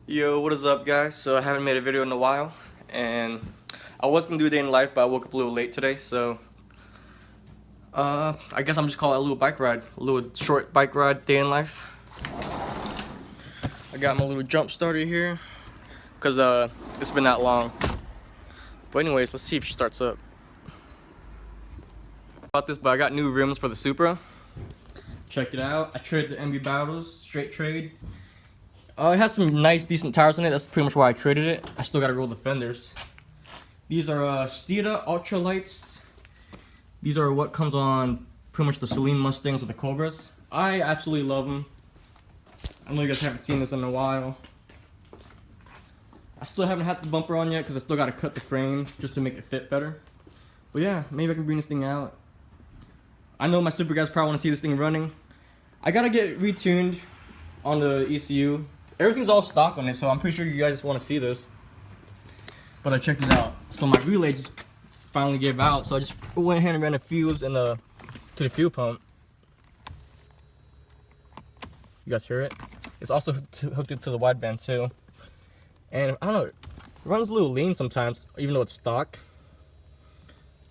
Yo, what is up, guys? So I haven't made a video in a while, and I was gonna do a day in life, but I woke up a little late today, so I guess I'm just calling it a little bike ride, a little short bike ride day in life. I got my little jump starter here, cause it's been that long. But anyways, let's see if she starts up. About this, but I got new rims for the Supra. Check it out. I traded the MB Battles, straight trade. It has some nice, decent tires on it. That's pretty much why I traded it. I still gotta roll the fenders. These are Steeda Ultralights. These are what comes on pretty much the Celine Mustangs with the Cobras. I absolutely love them. I know you guys haven't seen this in a while. I still haven't had the bumper on yet because I still gotta cut the frame just to make it fit better. But yeah, maybe I can bring this thing out. I know my super guys probably want to see this thing running. I gotta get retuned on the ECU. Everything's all stock on it, so I'm pretty sure you guys want to see this. But I checked it out. So my relay just finally gave out, so I just went ahead and ran a fuse in to the fuel pump. You guys hear it? It's also hooked up to the wideband too. And I don't know, it runs a little lean sometimes, even though it's stock.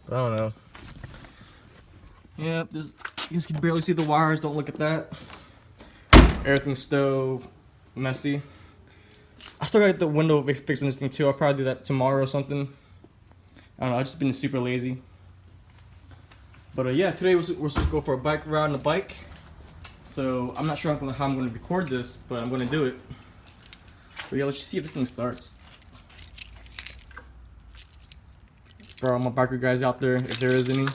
But I don't know. Yeah, you guys can barely see the wires, don't look at that. Everything's still messy. I still gotta get the window fixed on this thing too. I'll probably do that tomorrow or something. I don't know, I've just been super lazy. But yeah, today we're supposed to go for a bike ride on a bike. So I'm not sure how I'm gonna record this, but I'm gonna do it. So yeah, let's just see if this thing starts. For all my biker guys out there, if there is any.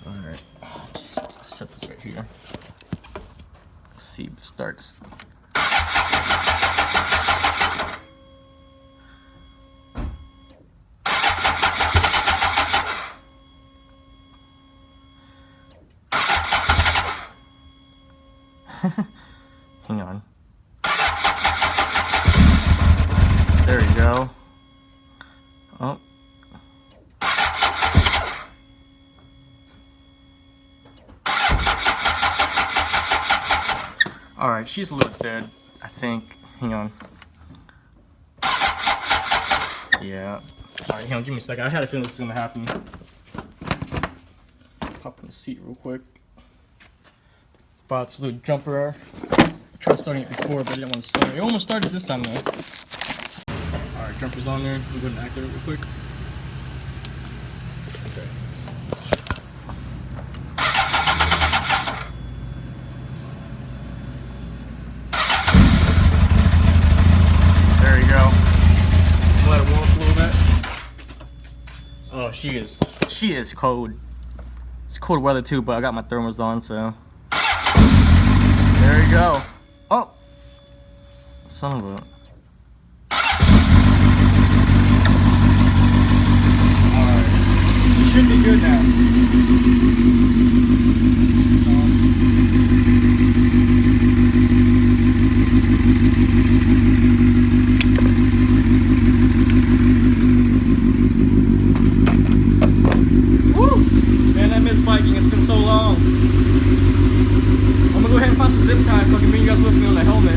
Alright, just set this right here. Let's see if it starts. Hang on. There you go. Oh. Alright, she's a little dead, I think. Hang on. Yeah. Alright, hang on, give me a second. I had a feeling this was gonna happen. Pop in the seat real quick. Bought this little jumper. I tried starting it before, but I didn't want to start it. It almost started this time though. Alright, jumper's on there. I'm going to activate it real quick. Okay. There you go. Let it warm up a little bit. Oh, she is cold. It's cold weather too, but I got my thermals on, so. There you go. Oh! Son of a. Alright. It should be good now. Woo! Man, I miss biking. It's been so long. I'm gonna go ahead and find some zip ties so I can bring you guys with me on the helmet.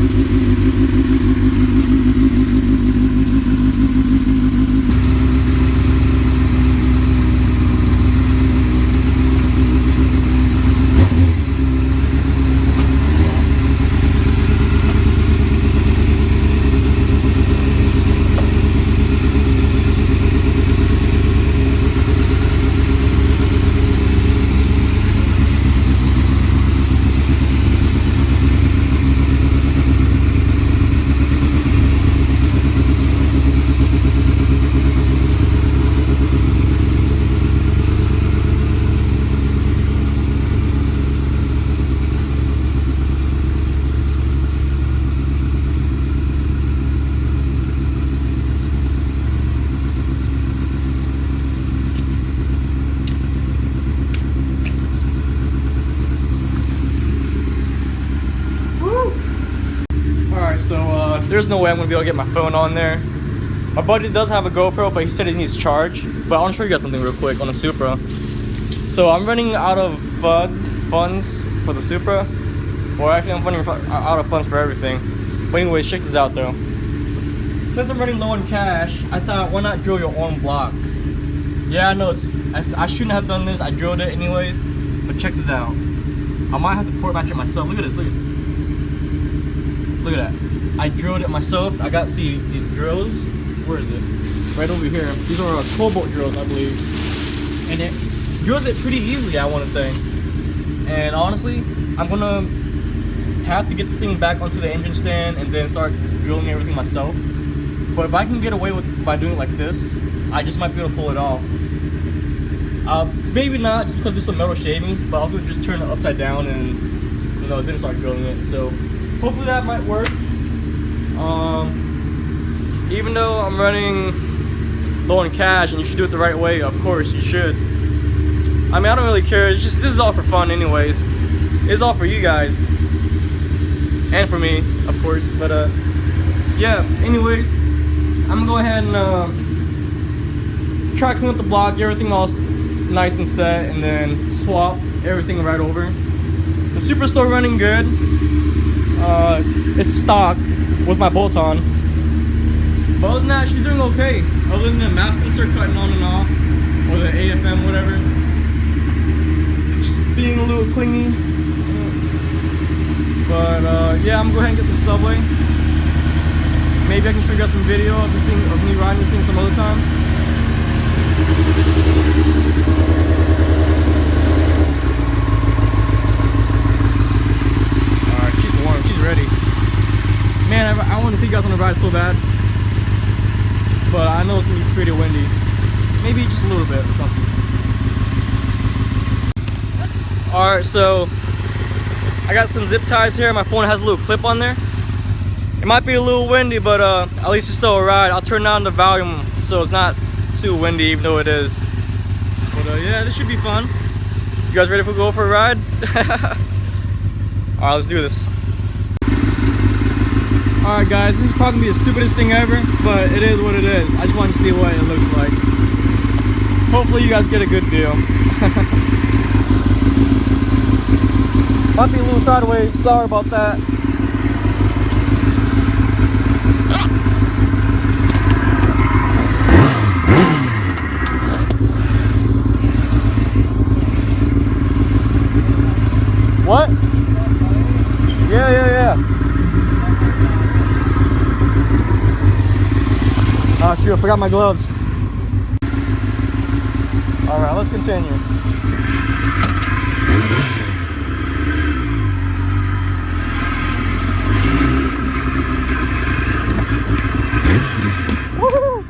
There's no way I'm gonna be able to get my phone on there. My buddy does have a GoPro, but he said it needs charge. But I want to show you guys something real quick on the Supra. So I'm running out of funds for the Supra. Or actually, I'm running out of funds for everything. But anyways, check this out though. Since I'm running low on cash, I thought, why not drill your own block? Yeah, I know I shouldn't have done this. I drilled it anyways. But check this out. I might have to pour it back in myself. Look at this. Look at this. Look at that. I drilled it myself. I got these drills. Where is it? Right over here. These are cobalt drills, I believe. And it drills it pretty easily, I want to say. And honestly, I'm gonna have to get this thing back onto the engine stand and then start drilling everything myself. But if I can get away by doing it like this, I just might be able to pull it off. Maybe not just because there's some metal shavings, but I'll just turn it upside down and then start drilling it. So hopefully that might work. Even though I'm running low on cash and you should do it the right way, of course you should. I mean, I don't really care. It's just, this is all for fun anyways. It's all for you guys. And for me, of course. But yeah, anyways, I'm gonna go ahead and try to clean up the block, get everything all nice and set, and then swap everything right over. The Supra's still running good. It's stock with my bolt on. But other than that, she's doing okay. Other than the mass insert cutting on and off, or the AFM, whatever. Just being a little clingy. But yeah, I'm gonna go ahead and get some Subway. Maybe I can show you guys some video of this thing, of me riding this thing some other time. Alright, she's warm, she's ready. Man, I want to take you guys on a ride so bad. But I know it's gonna be pretty windy. Maybe just a little bit or something. Alright, so I got some zip ties here. My phone has a little clip on there. It might be a little windy, but at least it's still a ride. I'll turn down the volume so it's not too windy, even though it is. But yeah, this should be fun. You guys ready to go for a ride? Alright, let's do this. Alright guys, this is probably gonna be the stupidest thing ever, but it is what it is. I just want to see what it looks like. Hopefully you guys get a good view. Might be a little sideways, sorry about that. What? Yeah. Oh shoot, I forgot my gloves. Alright, let's continue. Woohoo!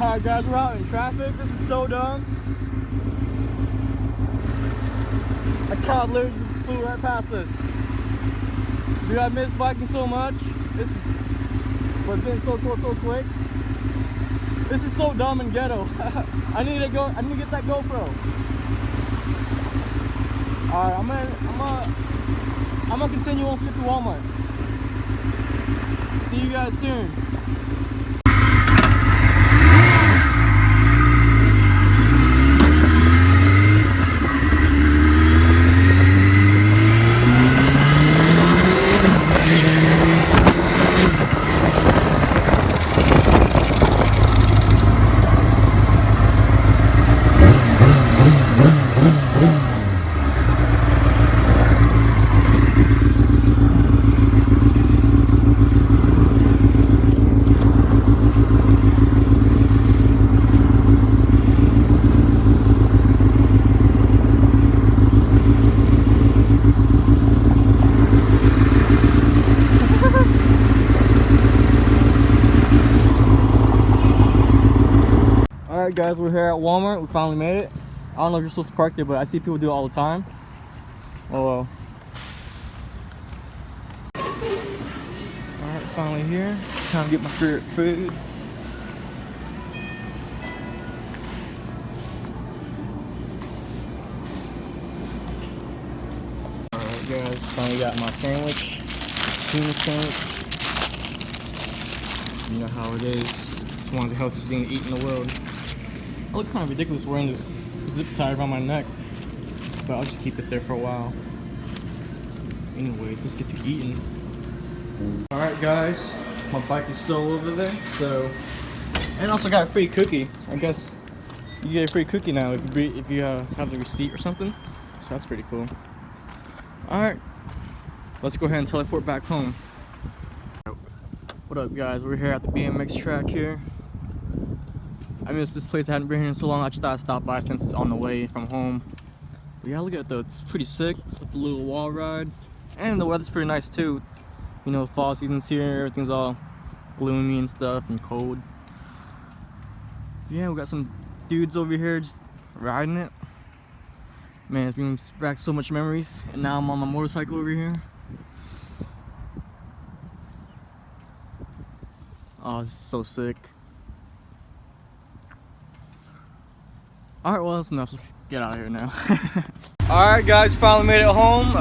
Alright guys, we're out in traffic. This is so dumb. A cop literally just flew right past us. Dude, I miss biking so much. This is what's been so cool so quick. This is so dumb and ghetto. I need to get that GoPro. Alright, I'm gonna continue once we get to Walmart. See you guys soon. Alright guys, we're here at Walmart. We finally made it. I don't know if you're supposed to park there, but I see people do it all the time. Oh well. Alright, finally here. Time to get my favorite food. Alright guys, finally got my sandwich. Tuna sandwich. You know how it is. It's one of the healthiest things to eat in the world. I look kind of ridiculous wearing this zip tie around my neck, but I'll just keep it there for a while. Anyways, let's get to eating. Alright guys, my bike is still over there, so... And also got a free cookie. I guess you get a free cookie now if you have the receipt or something. So that's pretty cool. Alright, let's go ahead and teleport back home. What up guys, we're here at the BMX track here. I mean, it's this place I hadn't been here in so long. I just thought I'd stop by since it's on the way from home. But yeah, look at that, it's pretty sick with the little wall ride. And the weather's pretty nice too. You know, fall season's here, everything's all gloomy and stuff and cold. Yeah, we got some dudes over here just riding it. Man, it's bringing back so much memories. And now I'm on my motorcycle over here. Oh, this is so sick. Alright, well that's enough. Let's get out of here now. Alright guys, finally made it home.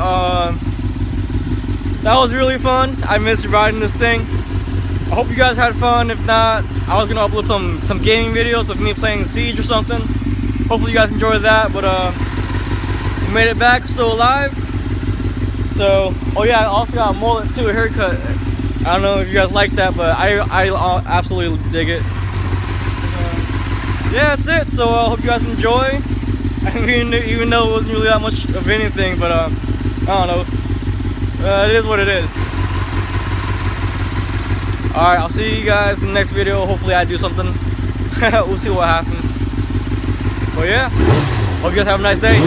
That was really fun. I missed riding this thing. I hope you guys had fun. If not, I was gonna upload some gaming videos of me playing Siege or something. Hopefully you guys enjoyed that, but we made it back, still alive. So, oh yeah, I also got a mullet too, a haircut. I don't know if you guys like that, but I absolutely dig it. Yeah, that's it. So I hope you guys enjoy. I mean, even though it wasn't really that much of anything, but I don't know. It is what it is. Alright, I'll see you guys in the next video. Hopefully I do something. We'll see what happens. But yeah, hope you guys have a nice day.